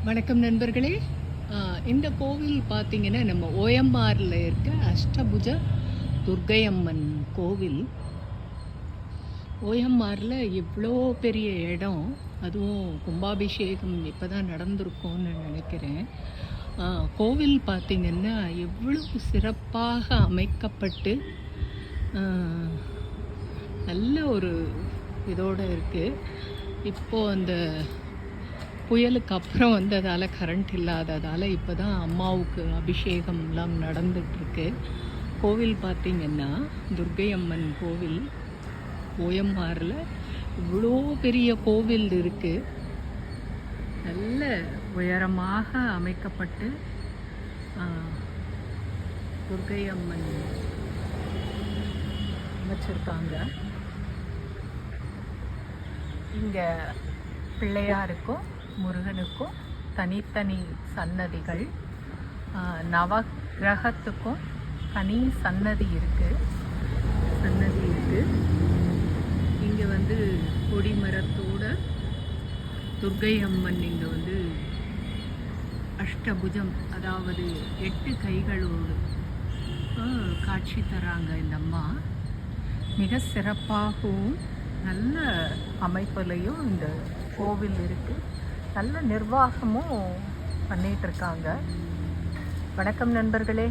வணக்கம் நண்பர்களே. இந்த கோவில் பார்த்தீங்கன்னா, நம்ம ஓஎம்ஆரில் இருக்க அஷ்டபுஜ துர்க்கையம்மன் கோவில். ஓஎம்ஆரில் இவ்வளோ பெரிய இடம், அதுவும் கும்பாபிஷேகம் இப்போ தான் நடந்திருக்கும்னு நினைக்கிறேன். கோவில் பார்த்திங்கன்னா எவ்வளவு சிறப்பாக அமைக்கப்பட்டு நல்ல ஒரு இதோடு இருக்குது. இப்போது அந்த புயலுக்கு அப்புறம் வந்ததால் கரண்ட் இல்லாததால் இப்போ தான் அம்மாவுக்கு அபிஷேகம்லாம் நடந்துகிட்ருக்கு. கோவில் பார்த்திங்கன்னா துர்க்கை அம்மன் கோவில் ஓஎம்ஆரில் இவ்வளோ பெரிய கோவில் இருக்குது. நல்ல உயரமாக அமைக்கப்பட்டு துர்க்கை அம்மன் அமைச்சிருக்காங்க. இங்கே பிள்ளையாருக்கும் முருகனுக்கும் தனித்தனி சன்னதிகள், நவகிரகத்துக்கும் தனி சன்னதி இருக்குது. இங்கே வந்து கொடிமரத்தோட துர்க்கை அம்மன் இங்கே வந்து அஷ்டபுஜம், அதாவது 8 கைகளோடு காட்சி தராங்க. இந்த அம்மா மிக சிறப்பாகவும் நல்ல அமைப்புலையும் இந்த கோவில் இருக்குது. நல்ல நிர்வாகமும் பண்ணிகிட்ருக்காங்க. வணக்கம் நண்பர்களே.